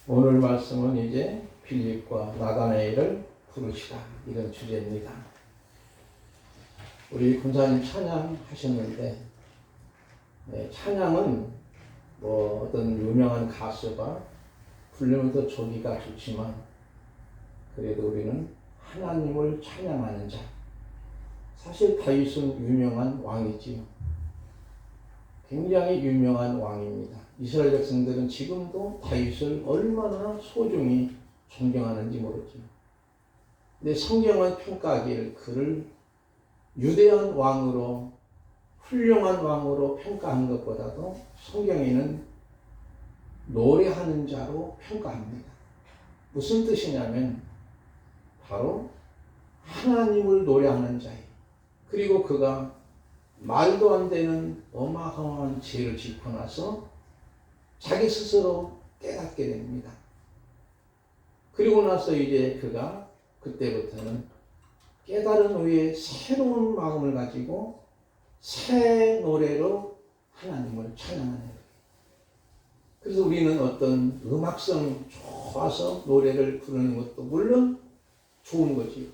오늘 말씀은 이제 빌립과 나다나엘을 부르시다, 이런 주제입니다. 우리 군사님 찬양하셨는데, 찬양은 어떤 유명한 가수가 부르면 더 좋기가 좋지만, 그래도 우리는 하나님을 찬양하는 자. 사실 다윗은 유명한 왕이지요. 굉장히 유명한 왕입니다. 이스라엘 백성들은 지금도 다윗을 얼마나 소중히 존경하는지 모르지요. 근데 성경은 평가하기를 그를 유대한 왕으로, 훌륭한 왕으로 평가한 것보다도 성경에는 노래하는 자로 평가합니다. 무슨 뜻이냐면 바로 하나님을 노래하는 자예요. 그리고 그가 말도 안 되는 어마어마한 죄를 짓고 나서 자기 스스로 깨닫게 됩니다. 그리고 나서 이제 그가 그때부터는 깨달은 후에 새로운 마음을 가지고 새 노래로 하나님을 찬양하는 거예요. 그래서 우리는 어떤 음악성 좋아서 노래를 부르는 것도 물론 좋은 거지요.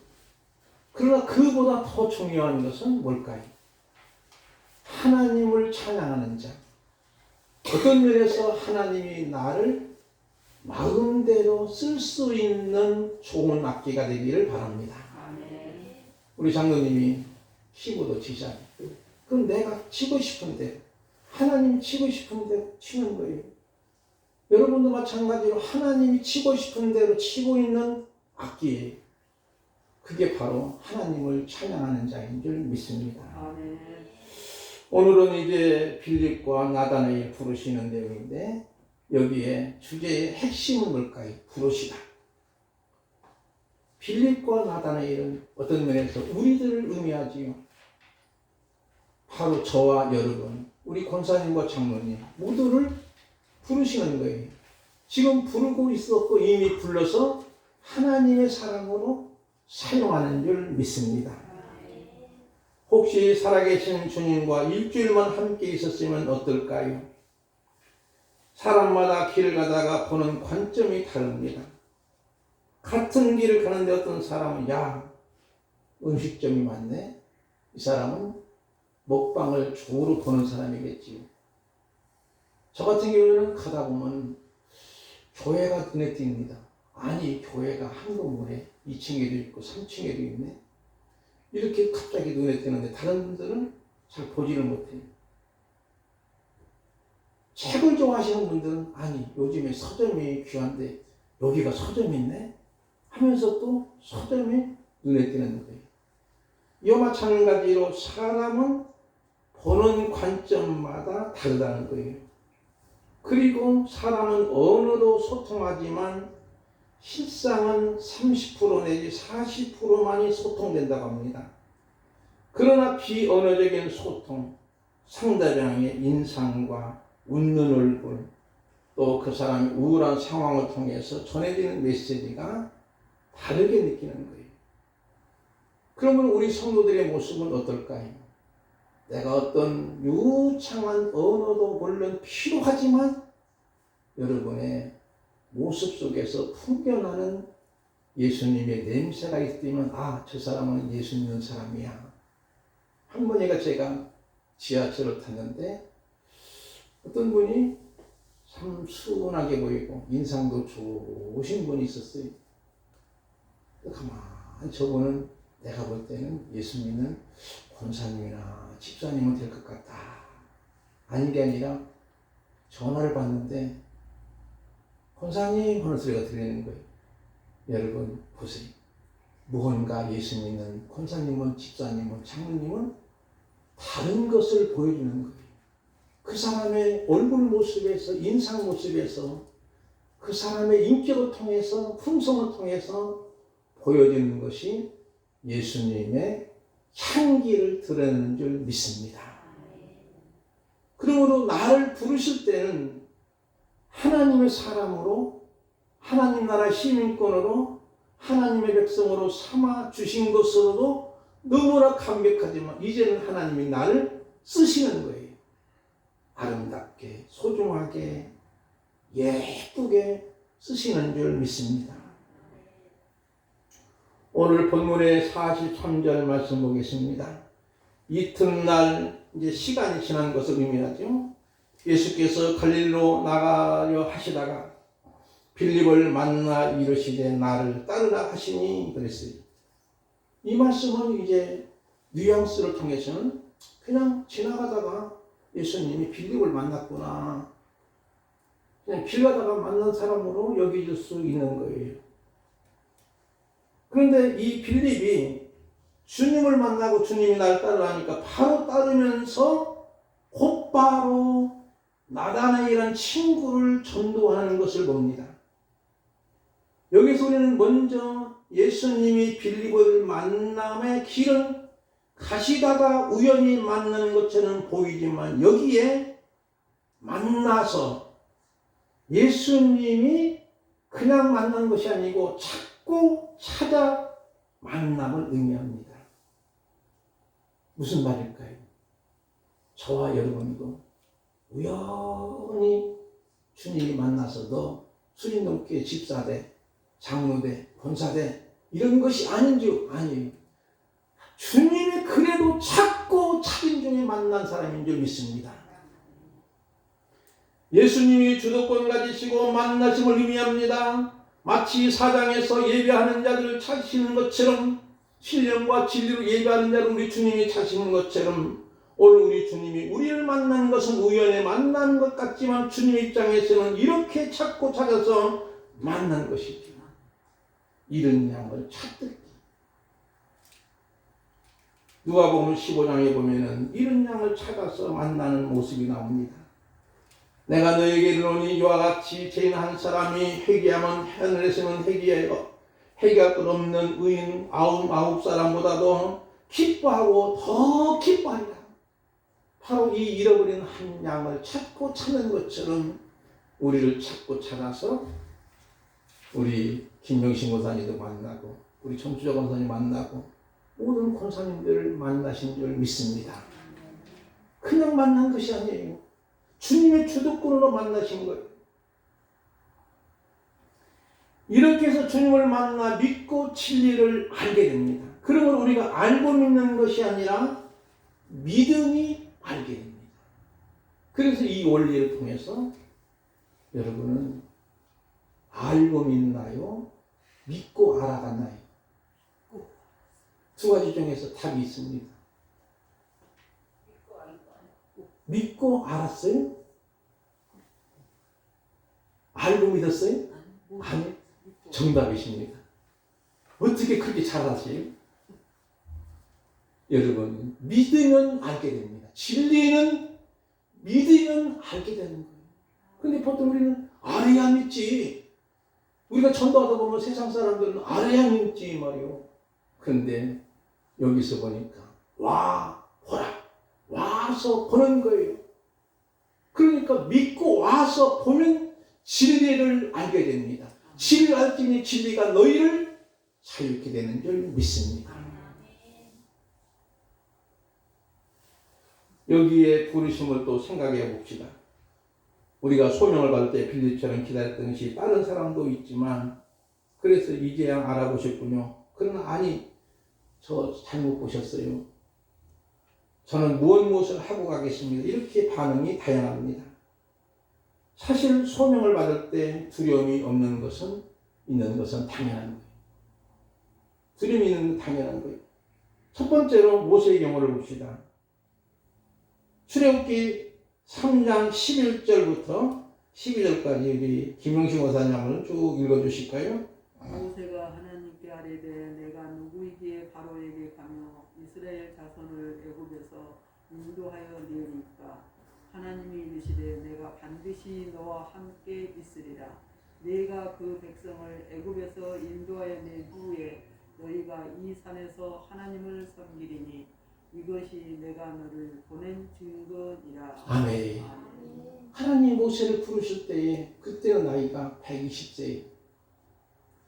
그러나 그보다 더 중요한 것은 뭘까요? 하나님을 찬양하는 자. 어떤 면에서 하나님이 나를 마음대로 쓸 수 있는 좋은 악기가 되기를 바랍니다. 우리 장로님이 키보드 치잖아요. 그럼 내가 치고 싶은데, 하나님이 치고 싶은 대로 치는 거예요. 여러분도 마찬가지로 하나님이 치고 싶은 대로 치고 있는 악기예요. 그게 바로 하나님을 찬양하는 자인 줄 믿습니다. 오늘은 이제 빌립과 나다나엘 부르시는 내용인데, 여기에 주제의 핵심은 뭘까요? 부르시다. 빌립과 나다나엘은 어떤 면에서 우리들을 의미하지요. 바로 저와 여러분, 우리 권사님과 장로님 모두를 부르시는 거예요. 지금 부르고 있었고 이미 불러서 하나님의 사랑으로 사용하는 줄 믿습니다. 혹시 살아계신 주님과 일주일만 함께 있었으면 어떨까요? 사람마다 길을 가다가 보는 관점이 다릅니다. 같은 길을 가는데 어떤 사람은 음식점이 많네. 이 사람은 먹방을 주로 보는 사람이겠지요. 저 같은 경우는 가다 보면 교회가 눈에 띕니다. 아니, 교회가 한 건물에 2층에도 있고 3층에도 있네. 이렇게 갑자기 눈에 띄는데 다른 분들은 잘 보지를 못해요. 책을 좋아하시는 분들은 아니, 요즘에 서점이 귀한데 여기가 서점이 있네 하면서 또 서점이 눈에 띄는 거예요. 이와 마찬가지로 사람은 보는 관점마다 다르다는 거예요. 그리고 사람은 언어로 소통하지만 실상은 30% 내지 40%만이 소통된다고 합니다. 그러나 비언어적인 소통, 상대방의 인상과 웃는 얼굴, 또 그 사람의 우울한 상황을 통해서 전해지는 메시지가 다르게 느끼는 거예요. 그러면 우리 성도들의 모습은 어떨까요? 내가 어떤 유창한 언어도 물론 필요하지만 여러분의 모습 속에서 풍겨나는 예수님의 냄새가 있으면 저 사람은 예수 믿는 사람이야. 한 번이가 제가 지하철을 탔는데 어떤 분이 참 순하게 보이고 인상도 좋으신 분이 있었어요. 가만히 저분은 내가 볼 때는 예수 믿는 권사님이나 집사님은 될 것 같다. 아닌 게 아니라 전화를 받는데 권사님 하는 소리가 들리는 거예요. 여러분 보세요. 무언가 예수 믿는 권사님은, 집사님은, 장로님은 다른 것을 보여주는 거예요. 그 사람의 얼굴 모습에서, 인상 모습에서, 그 사람의 인격을 통해서, 품성을 통해서 보여지는 것이 예수님의 향기를 드러내는 줄 믿습니다. 그러므로 나를 부르실 때는 하나님의 사람으로, 하나님 나라 시민권으로, 하나님의 백성으로 삼아 주신 것으로도 너무나 감격하지만 이제는 하나님이 나를 쓰시는 거예요. 아름답게, 소중하게, 예쁘게 쓰시는 줄 믿습니다. 오늘 본문의 43절 말씀 보겠습니다. 이튿날 이제 시간이 지난 것을 의미하죠. 예수께서 갈릴리로 나가려 하시다가 빌립을 만나 이르시되 나를 따르라 하시니 그랬어요. 이 말씀은 이제 뉘앙스를 통해서는 그냥 지나가다가 예수님이 빌립을 만났구나, 그냥 길 가다가 만난 사람으로 여겨질 수 있는 거예요. 그런데 이 빌립이 주님을 만나고 주님이 나를 따르라니까 바로 따르면서 곧바로 나다나엘이라는 친구를 전도하는 것을 봅니다. 여기서 우리는 먼저 예수님이 빌립을 만남의 길은 가시다가 우연히 만나는 것처럼 보이지만 여기에 만나서 예수님이 그냥 만난 것이 아니고 찾고 찾아 만남을 의미합니다. 무슨 말일까요? 저와 여러분도 우연히 주님이 만나서 너 수린동교회 집사대, 장로대, 권사대 이런 것이 아닌 줄 아니에요. 주님이 그래도 찾고 찾은 중에 만난 사람인 줄 믿습니다. 예수님이 주도권 가지시고 만나심을 의미합니다. 마치 사장에서 예배하는 자들을 찾으시는 것처럼, 신령과 진리로 예배하는 자를 우리 주님이 찾으시는 것처럼 오늘 우리 주님이 우리를 만난 것은 우연에 만난 것 같지만 주님 입장에서는 이렇게 찾고 찾아서 만난 것이죠. 잃은 양을 찾듯이. 누가복음 15장에 보면은 잃은 양을 찾아서 만나는 모습이 나옵니다. 내가 너에게 이르노니 이와 같이 죄인 한 사람이 회개하면 하늘에서는 회개할 것 없는 의인 99사람보다도 기뻐하고 더 기뻐하리라. 바로 이 잃어버린 한 양을 찾고 찾는 것처럼 우리를 찾고 찾아서 우리 김명신 권사님도 만나고 우리 정수자 권사님 만나고 모든 권사님들을 만나신 줄 믿습니다. 그냥 만난 것이 아니에요. 주님의 주도권으로 만나신 거예요. 이렇게 해서 주님을 만나 믿고 진리를 알게 됩니다. 그러면 우리가 알고 믿는 것이 아니라 믿음이 알게 됩니다. 그래서 이 원리를 통해서 여러분은 알고 믿나요? 믿고 알아갔나요? 두 가지 중에서 답이 있습니다. 믿고 알았어요? 알고 믿었어요? 아니, 정답이십니다. 어떻게 그렇게 잘 아세요? 여러분, 믿으면 알게 됩니다. 진리는 믿으면 알게 되는 거예요. 근데 보통 우리는 알아야 믿지. 우리가 전도하다 보면 세상 사람들은 알아야 믿지 말이요. 그런데 여기서 보니까 와, 보라. 와서 보는 거예요. 그러니까 믿고 와서 보면 진리를 알게 됩니다. 진리를 알지니 진리가 너희를 자유케 되는 줄 믿습니다. 여기에 부르심을 또 생각해 봅시다. 우리가 소명을 받을 때 빌립처럼 기다렸던 것이 다른 사람도 있지만 그래서 이제야 알아보셨군요. 그러나 아니, 저 잘못 보셨어요. 저는 무엇을 하고 가겠습니다. 이렇게 반응이 다양합니다. 사실 소명을 받을 때 두려움이 있는 것은 당연한 거예요. 두려움이 있는 건 당연한 거예요. 첫 번째로 모세의 경우를 봅시다. 출애굽기 3장 11절부터 12절까지 우리 김용식 원사님을 쭉 읽어주실까요? 모세가 하나님께 아뢰되 내가 누구이기에 바로에게 가며 이스라엘 자손을 애굽에서 인도하여 내니까 하나님이 이르시되 내가 반드시 너와 함께 있으리라. 내가 그 백성을 애굽에서 인도하여 낸 후에 너희가 이 산에서 하나님을 섬기리니 이것이 내가 너를 보낸 증거니라. 아멘. 하나님 모세를 부르실 때에 그때는 나이가 120세.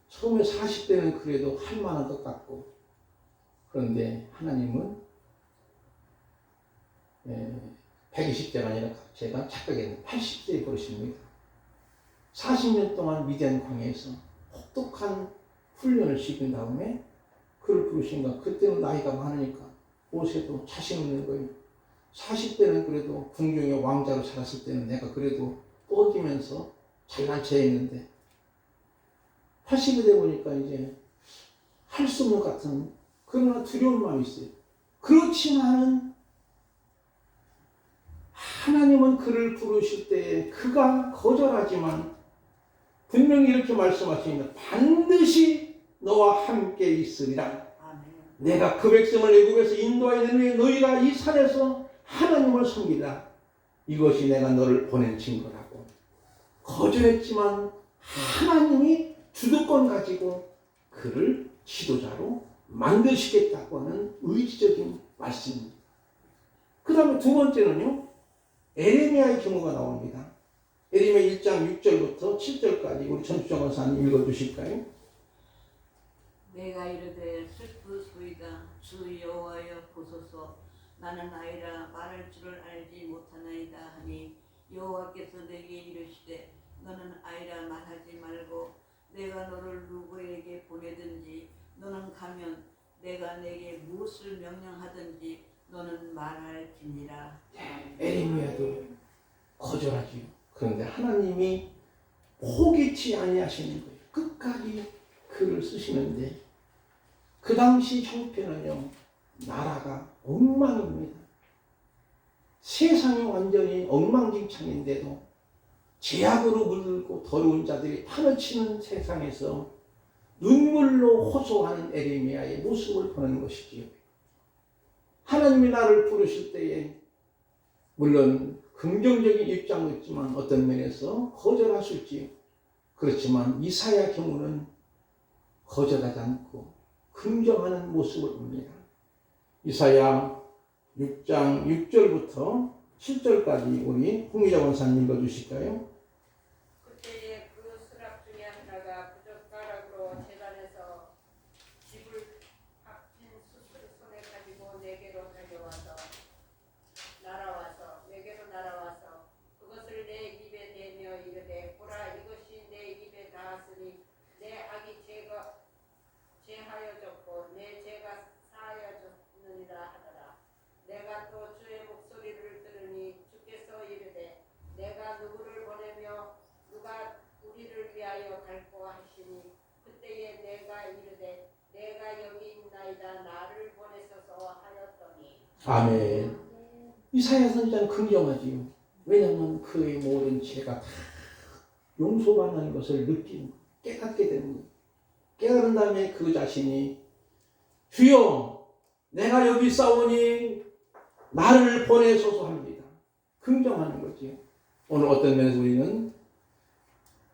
처음에 40대는 그래도 할 만한 것 같고, 그런데 하나님은 120세가 아니라 제가 착각했는데 80세에 부르십니다. 40년 동안 미디안 광야에서 혹독한 훈련을 시킨 다음에 그를 부르신가. 그때는 나이가 많으니까 모세도 자신 없는 거예요. 40대는 그래도 궁중의 왕자로 자랐을 때는 내가 그래도 뻗으면서 잘난 체했는데 80이 돼 보니까 이제 할 수 없는 것 같은 그러나 두려운 마음이 있어요. 그렇지만은 하나님은 그를 부르실 때 그가 거절하지만 분명히 이렇게 말씀하십니다. 반드시 너와 함께 있으리라. 내가 그 백성을 애굽에서 인도하여 너희가 이 산에서 하나님을 섬기라. 이것이 내가 너를 보낸 증거라고. 거절했지만 하나님이 주도권 가지고 그를 지도자로 만드시겠다고 하는 의지적인 말씀입니다. 그 다음에 두 번째는요, 에레미야의 경우가 나옵니다. 에레미야 1장 6절부터 7절까지 우리 전주정 원사님 읽어주실까요? 내가 이르되 슬프소이다. 주 여호와여 보소서. 나는 아이라 말할 줄을 알지 못하나이다 하니 여호와께서 내게 이르시되 너는 아이라 말하지 말고 내가 너를 누구에게 보내든지 너는 가면 내가 내게 무엇을 명령하든지 너는 말할지니라. 에레미야도 거절하지요. 그런데 하나님이 포기치 아니하시는 거예요. 끝까지 글을 쓰시는데 그 당시 형편은요, 나라가 엉망입니다. 세상이 완전히 엉망진창인데도 죄악으로 물들고 더러운 자들이 판을 치는 세상에서 눈물로 호소하는 에레미야의 모습을 보는 것이지요. 하나님이 나를 부르실 때에 물론 긍정적인 입장도 있지만 어떤 면에서 거절하실지요. 그렇지만 이사야 경우는 거절하지 않고 긍정하는 모습을 봅니다. 이사야 6장 6절부터 7절까지 우리 홍미자 원사님 읽어주실까요? 그때에 그 수락 중에 하나가 부젓가락으로 제단에서 집을 합친 숯을 손에 가지고 내게로 날아와서 그것을 내 입에 대며 이르되 보라 이것이 내 입에 닿았으니 내 악이 제하여졌고 내 죄가 사하여졌느니라 하더라. 내가 또 주의 목소리를 들으니 주께서 이르되 내가 누구를 보내며 누가 우리를 위하여 갈고 하시니 그때에 내가 이르되 내가 여기 있나이다 나를 보내소서 하였더니. 아멘. 이사야 선지자는 긍정하지요. 왜냐하면 그의 모든 죄가 다 용서받는 것을 느끼고 깨닫게 되는 거예요. 깨달은 다음에 그 자신이 주여 내가 여기 싸우니 나를 보내소서 합니다. 긍정하는 거지요. 오늘 어떤 면에서 우리는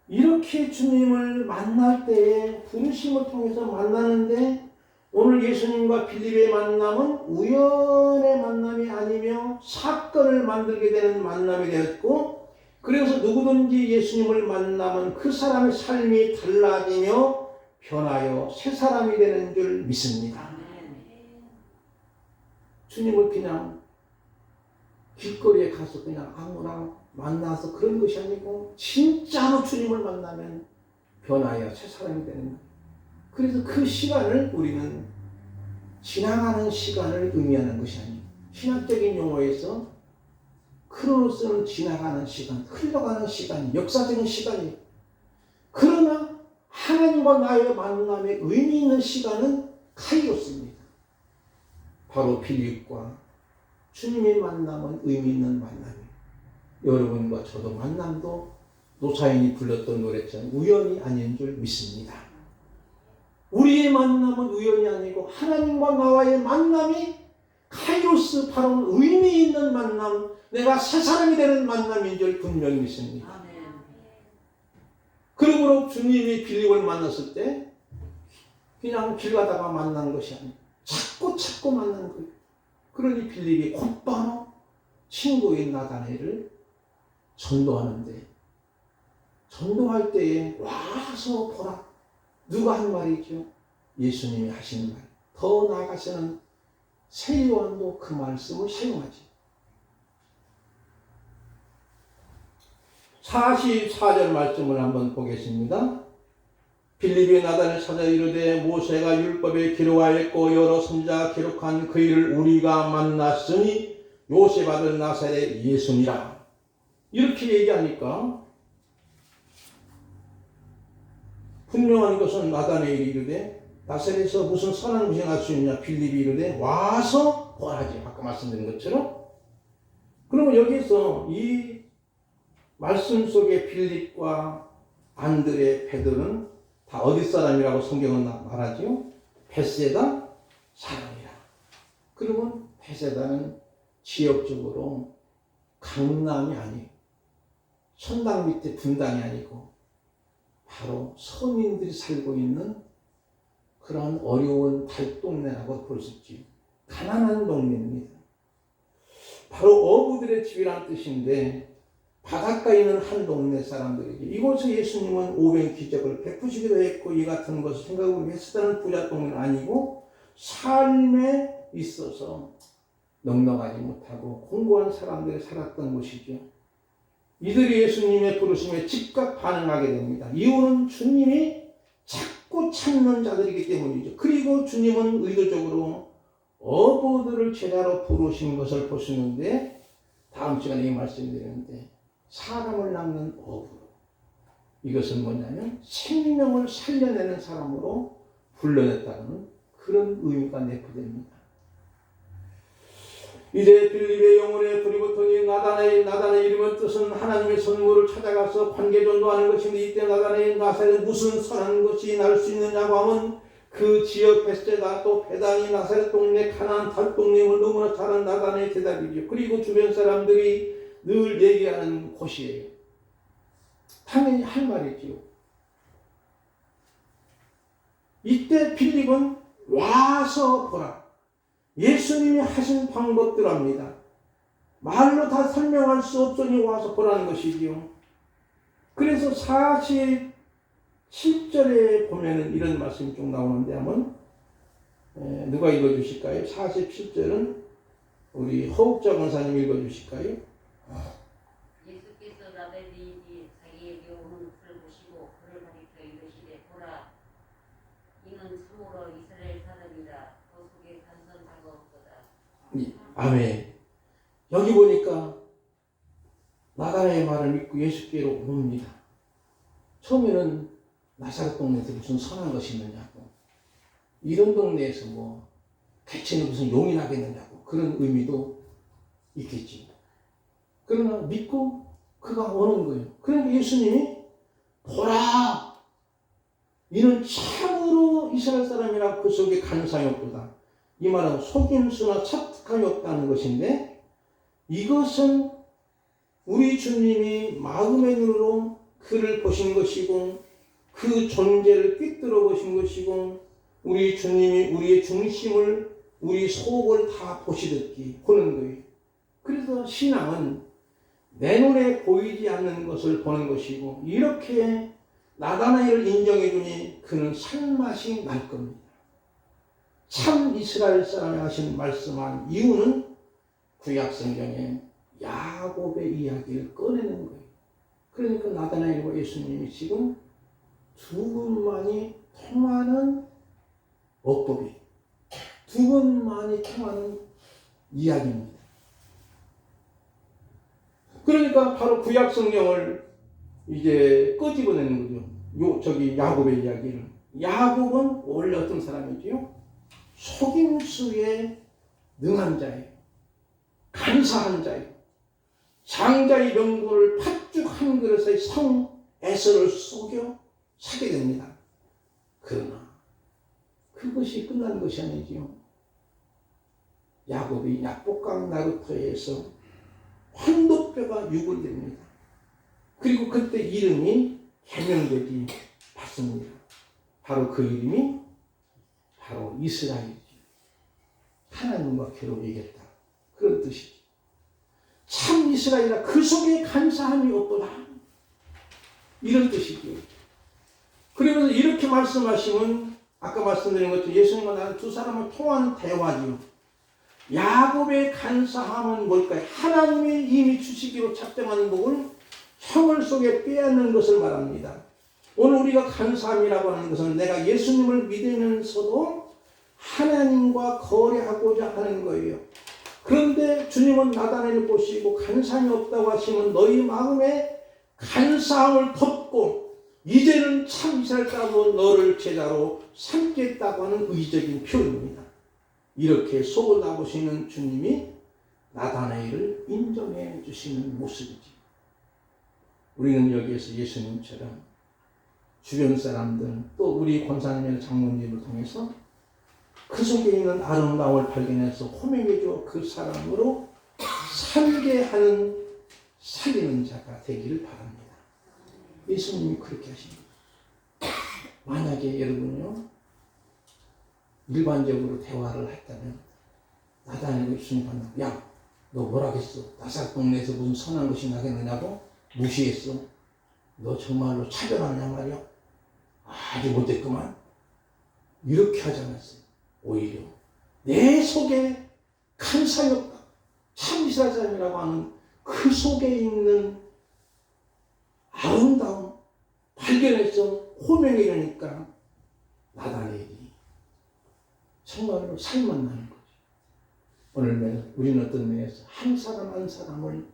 이렇게 주님을 만날 때에 부르심을 통해서 만나는데 오늘 예수님과 빌립의 만남은 우연의 만남이 아니며 사건을 만들게 되는 만남이 되었고, 그래서 누구든지 예수님을 만나면 그 사람의 삶이 달라지며 변하여 새 사람이 되는 줄 믿습니다. 주님을 그냥 길거리에 가서 그냥 아무나 만나서 그런 것이 아니고 진짜로 주님을 만나면 변하여 새 사람이 되는 거예요. 그래서 그 시간을 우리는 지나가는 시간을 의미하는 것이 아니에요. 신학적인 용어에서 크로노스는 지나가는 시간, 흘러가는 시간, 역사적인 시간이에요. 그러나 하나님과 나의 만남에 의미 있는 시간은 카이로스입니다. 바로 빌립과 주님의 만남은 의미 있는 만남이에요. 여러분과 저도 만남도 노사인이 불렀던 노래처럼 우연이 아닌 줄 믿습니다. 우리의 만남은 우연이 아니고 하나님과 나와의 만남이 카이로스, 바로 의미 있는 만남, 내가 새 사람이 되는 만남인 줄 분명히 믿습니다. 그러므로 주님이 빌립을 만났을 때 그냥 길 가다가 만난 것이 아니고 찾고 만난 거예요. 그러니 빌립이 곧바로 친구인 나다나엘을 전도하는데, 전도할 때에 와서 보라. 누가 한 말이죠? 예수님이 하시는 말. 더 나아가서는 새 요한도 그 말씀을 사용하지. 44절 말씀을 한번 보겠습니다. 빌립이 나단을 찾아 이르되 모세가 율법에 기록하였고 여러 선지자가 기록한 그 일을 우리가 만났으니 요셉 아들 나사렛 예수니라. 이렇게 얘기하니까 분명한 것은 나다나엘이 이르되 나사렛에서 무슨 선한 것이 날 수 있냐. 빌립이 이르되 와서 보아하지. 아까 말씀드린 것처럼. 그러면 여기서 이 말씀 속에 빌립과 안드레, 베드로는 다 어디 사람이라고 성경은 말하지요? 베세다 사람이라. 그러면 베세다는 지역적으로 강남이 아니고 천당 밑에 분당이 아니고 바로 서민들이 살고 있는 그런 어려운 달동네라고 볼 수 있지요. 가난한 동네입니다. 바로 어부들의 집이라는 뜻인데 바닷가에 있는 한 동네 사람들에게 이곳에 예수님은 오병 기적을 베푸시기도 했고 이 같은 것을 생각하고 했었다는 부자 동네는 아니고 삶에 있어서 넉넉하지 못하고 공고한 사람들이 살았던 곳이죠. 이들이 예수님의 부르심에 즉각 반응하게 됩니다. 이유는 주님이 찾고 찾는 자들이기 때문이죠. 그리고 주님은 의도적으로 어부들을 제자로 부르신 것을 보시는데 다음 시간에 이 말씀드리는데 사람을 낚는 어부. 이것은 뭐냐면 생명을 살려내는 사람으로 불러냈다는 그런 의미가 내포됩니다. 이제 빌립의 영혼에 불이 붙으니 나단의 이름은 뜻은 하나님의 선물을 찾아가서 관계 전도하는 것인데 이때 나단의 나사렛 무슨 선한 것이 날 수 있느냐고 하면 그 지역 베세다 또 베단이 나사렛 동네 가나안 달동네임을 너무나 잘 아는 나단의 대답이죠. 그리고 주변 사람들이 늘 얘기하는 곳이에요. 당연히 할 말이지요. 이때 빌립은 와서 보라. 예수님이 하신 방법들합니다. 말로 다 설명할 수 없으니 와서 보라는 것이지요. 그래서 47절에 보면은 이런 말씀이 쭉 나오는데 한번 누가 읽어주실까요? 47절은 우리 허욱자 권사님 읽어주실까요? 예수께서 나다나엘이 자기에게 오는 그를 보시고 그를 가리켜 이르시되 보라 이는 참으로 이스라엘 사람이라 그 속에 간선자가 없도다. 아멘. 여기 보니까 나다나엘의 말을 믿고 예수께로 옵니다. 처음에는 나사렛 동네에서 무슨 선한 것이 있느냐고, 이런 동네에서 뭐 개체는 무슨 용이 나겠느냐고 그런 의미도 있겠지. 그러나 믿고 그가 오는 거예요. 그러니까 예수님이 보라 이는 참으로 이스라엘 사람이라 그 속에 간사함이 없도다. 이 말은 속임수나 착각함이 없다는 것인데 이것은 우리 주님이 마음의 눈으로 그를 보신 것이고 그 존재를 꿰뚫어 보신 것이고 우리 주님이 우리의 중심을 우리 속을 다 보시듯이 보는 거예요. 그래서 신앙은 내 눈에 보이지 않는 것을 보는 것이고 이렇게 나다나엘을 인정해 주니 그는 살맛이 날 겁니다. 참 이스라엘 사람이 하신 말씀한 이유는 구약성경에 야곱의 이야기를 꺼내는 거예요. 그러니까 나다나엘과 예수님이 지금 두 분만이 통하는 어법이 두 분만이 통하는 이야기입니다. 그러니까 바로 구약성경을 이제 끄집어내는 거죠. 야곱의 이야기를. 야곱은 원래 어떤 사람이지요? 속임수에 능한 자예요. 간사한 자예요. 장자의 명분을 팥죽 한 그릇에 성 에서를 속여 사게 됩니다. 그러나 그것이 끝난 것이 아니지요. 야곱이 약복강 나루터에서 황도뼈가 유골됩니다. 그리고 그때 이름이 개명되지 않습니다. 바로 그 이름이 바로 이스라엘이지. 하나님과 괴로워야겠다. 그런 뜻이지. 참 이스라엘이라 그 속에 간사함이 없도다. 이런 뜻이죠. 그러면서 이렇게 말씀하시면 아까 말씀드린 것처럼 예수님과 나는 두 사람을 통하는 대화지요. 야곱의 간사함은 뭘까요? 하나님이 이미 주시기로 작정한 복을 형을 속에 빼앗는 것을 말합니다. 오늘 우리가 간사함이라고 하는 것은 내가 예수님을 믿으면서도 하나님과 거래하고자 하는 거예요. 그런데 주님은 나다나엘을 보시고 간사함이 없다고 하시면 너희 마음에 간사함을 덮고 이제는 참 이스라엘 따로 너를 제자로 삼겠다고 하는 의적인 표현입니다. 이렇게 속을 나보시는 주님이 나다나엘을 인정해 주시는 모습이지. 우리는 여기에서 예수님처럼 주변 사람들 또 우리 권사님의 장로님을 통해서 그 속에 있는 아름다움을 발견해서 호명해줘 그 사람으로 살게 하는 살리는 자가 되기를 바랍니다. 예수님이 그렇게 하십니다. 만약에 여러분요 일반적으로 대화를 했다면 나다나엘과 예수님 만나고 야 너 뭐라겠어? 나사렛 동네에서 무슨 선한 것이 나겠느냐고 무시했어. 너 정말로 차별하냐 말이야. 아주 못됐구만. 이렇게 하지 않았어요. 오히려 내 속에 간사함이 없다. 참 이스라엘 사람이라고 하는 그 속에 있는 아름다움 발견해서 호명해 주니까 나다나엘이 정말로 살만 나는 거죠. 오늘 우리는 어떤 면에서 한 사람 한 사람을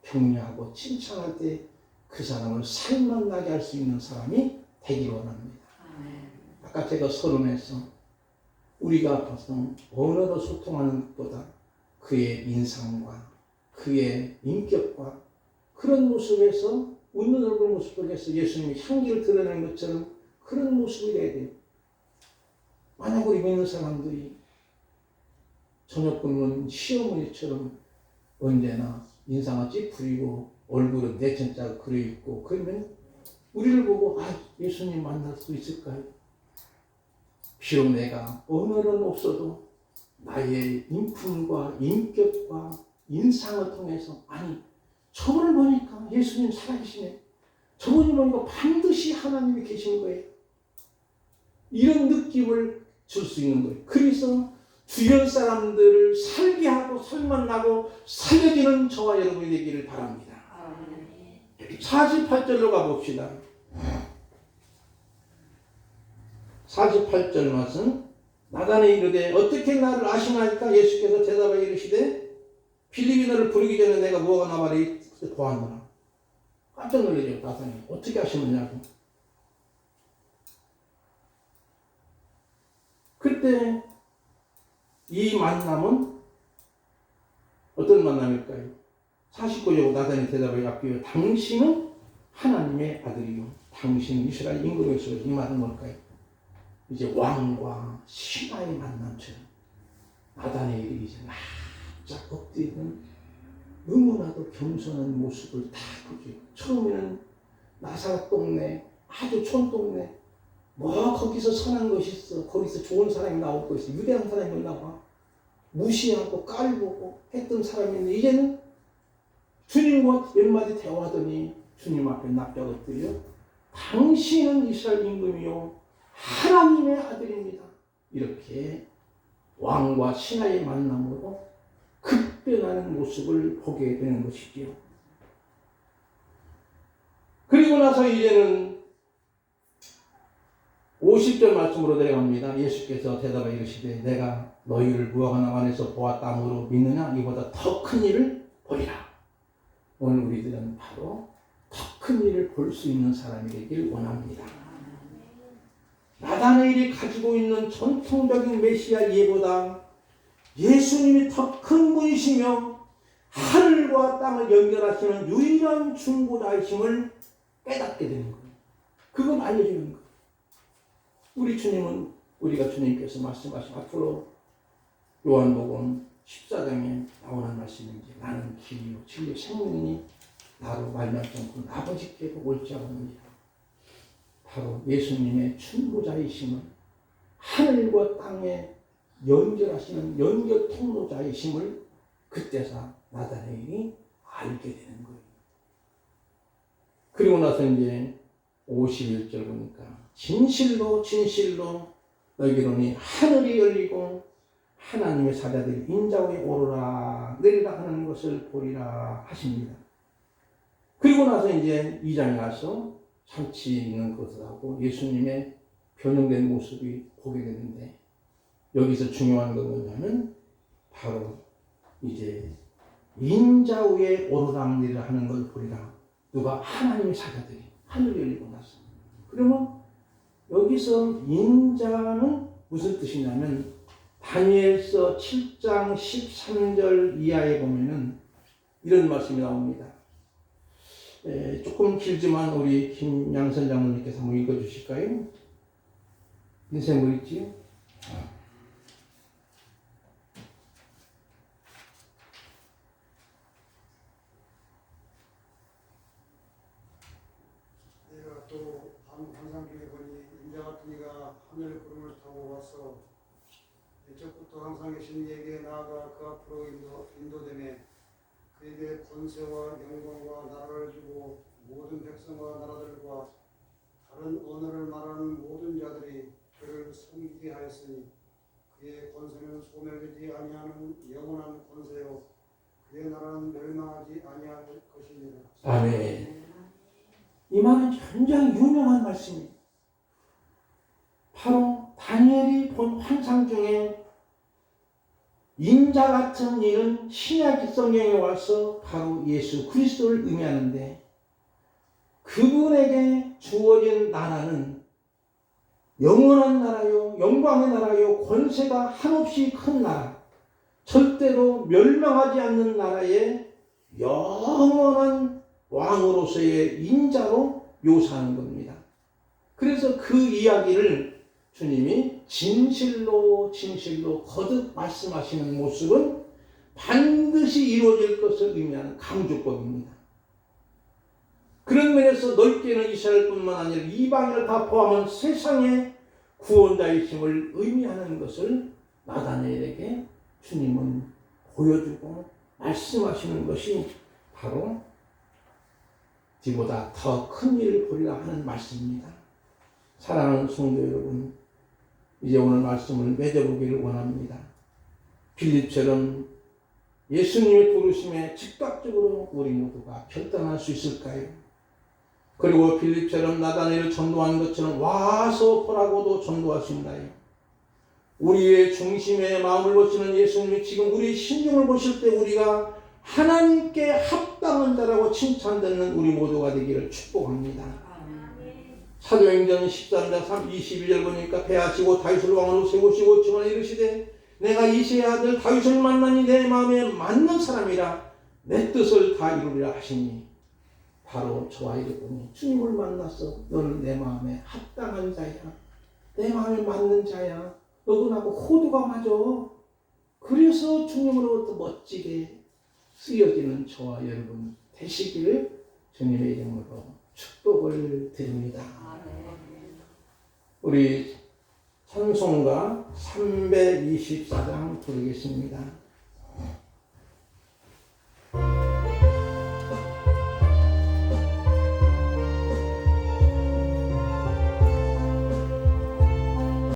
격려하고 칭찬할 때 그 사람을 살만 나게 할 수 있는 사람이 되기 원합니다. 아까 제가 서론에서 우리가 보통 언어로 소통하는 것보다 그의 인상과 그의 인격과 그런 모습에서 웃는 얼굴 모습 속에서 예수님이 향기를 드러내는 것처럼 그런 모습이 돼야 돼요. 만약 우리 믿는 사람들이 저녁 굶는 시어머니처럼 언제나 인상을 찌푸리고 얼굴은 내천자가 그려있고 그러면 우리를 보고 예수님 만날 수 있을까요? 비록 내가 언어는 없어도 나의 인품과 인격과 인상을 통해서 저분을 보니까 예수님 살아계시네. 저분을 보니까 반드시 하나님이 계신 거예요. 이런 느낌을 줄 수 있는 거예요. 그래서 주변 사람들을 살게 하고 살만 나고 살려주는 저와 여러분이 되기를 바랍니다. 48절로 가봅시다. 48절 말씀. 나다나엘이 이르되 어떻게 나를 아시나이까? 예수께서 대답하여 이르시되 빌립이 너를 부르기 전에 내가 무화과 나무를 보았노라. 깜짝 놀라죠. 나다나엘이 어떻게 아시느냐고. 그때 이 만남은 어떤 만남일까요? 49절 나다나엘이 대답하여 앞뒤에 당신은 하나님의 아들이요 당신은 이스라엘 임금의 소리. 이 말은 뭘까요? 이제 왕과 신하의 만남처럼 나다나엘이 이제 납작 엎드리는 너무나도 겸손한 모습을 다 보죠. 처음에는 나사렛 동네 아주 촌동네 거기서 선한 것이 있어. 거기서 좋은 사람이 나올 것이 있어. 유대한 사람이 나와. 무시하고 깔보고 했던 사람인데 이제는 주님과 몇 마디 대화하더니 주님 앞에 납작 엎드려 당신은 이스라엘 임금이요 하나님의 아들입니다. 이렇게 왕과 신하의 만남으로 급변하는 모습을 보게 되는 것이지요. 그리고 나서 이제는 50절 말씀으로 내려갑니다. 예수께서 대답하여 이르시되 내가 너희를 무화과 나무 안에서 보았다므로 믿느냐? 이보다 더 큰 일을 보리라. 오늘 우리들은 바로 더 큰 일을 볼 수 있는 사람이 되길 원합니다. 나다나엘이 가지고 있는 전통적인 메시아 예보다 예수님이 더 큰 분이시며 하늘과 땅을 연결하시는 유일한 중보자이심을 깨닫게 되는 거예요. 그건 알려주는 거예요. 우리 주님은 우리가 주님께서 말씀하신 앞으로 요한복음 14장에 나오는 말씀인지 나는 길이요 진리요 생명이니 나로 말미암지 않고 아버지께로 옳지 않느니라. 바로 예수님의 중보자이심은 하늘과 땅에 연결하시는 연결 통로자이심을 그때서 나다나엘이 알게 되는 거예요. 그리고 나서 이제 51절 보니까 진실로 진실로 너희로니 하늘이 열리고 하나님의 사자들이 인자 위에 오르라 내리라 하는 것을 보리라 하십니다. 그리고 나서 이제 2장에 가서 잔치 있는 것을 하고 예수님의 변형된 모습이 보게 되는데, 여기서 중요한 건 뭐냐면 바로 이제 인자 위에 오르락내리락 하는 걸 보리라. 누가? 하나님의 사자들이 하늘 열리고 나서. 그러면 여기서 인자는 무슨 뜻이냐면 다니엘서 7장 13절 이하에 보면은 이런 말씀이 나옵니다. 조금 길지만 우리 김양선 장로님께서 한번 읽어주실까요? 인생 뭐 있지? 내가 또 환상 중에 보니 인자 같은 이가 하늘 구름을 타고 와서 옛적부터 항상 계신 이에게 나아가 그 앞으로 인도되매 그에게 권세와 영광과 나라를 주고 모든 백성과 나라들과 다른 언어를 말하는 모든 자들이 그를 섬기게 하였으니 그의 권세는 소멸되지 아니하는 영원한 권세요 그의 나라는 멸망하지 아니할 것이니라. 아멘. 이 말은 굉장히 유명한 말씀입니다. 바로 다니엘이 본 환상 중에 인자 같은 이는 신약 성경에 와서 바로 예수 그리스도를 의미하는데, 그분에게 주어진 나라는 영원한 나라요, 영광의 나라요, 권세가 한없이 큰 나라, 절대로 멸망하지 않는 나라의 영원한 왕으로서의 인자로 묘사하는 겁니다. 그래서 그 이야기를 주님이 진실로 거듭 말씀하시는 모습은 반드시 이루어질 것을 의미하는 강조법입니다. 그런 면에서 넓게는 이스라엘뿐만 아니라 이방인을 다 포함한 세상의 구원자이심을 의미하는 것을 나다니엘에게 주님은 보여주고 말씀하시는 것이 바로 뒤보다 더 큰 일을 보리라 하는 말씀입니다. 사랑하는 성도 여러분, 이제 오늘 말씀을 맺어보기를 원합니다. 빌립처럼 예수님의 부르심에 즉각적으로 우리 모두가 결단할 수 있을까요? 그리고 빌립처럼 나다니엘을 전도한 것처럼 와서 보라고도 전도하신다요. 우리의 중심에 마음을 보시는 예수님이 지금 우리의 심령을 보실 때 우리가 하나님께 합당한 자라고 칭찬받는 우리 모두가 되기를 축복합니다. 사도행전 13장 21절 보니까 패하시고 다윗을 왕으로 세우시고 주만에 이르시되 내가 이새의 아들 다윗을 만나니 내 마음에 맞는 사람이라 내 뜻을 다 이루리라 하시니, 바로 저와 여러분이 주님을 만나서 너는 내 마음에 합당한 자야, 내 마음에 맞는 자야, 너도 나하고 코드가 맞아, 그래서 주님으로부터 멋지게 쓰여지는 저와 여러분 되시기를 주님의 이름으로 축복을 드립니다. 우리 찬송가 324장 부르겠습니다.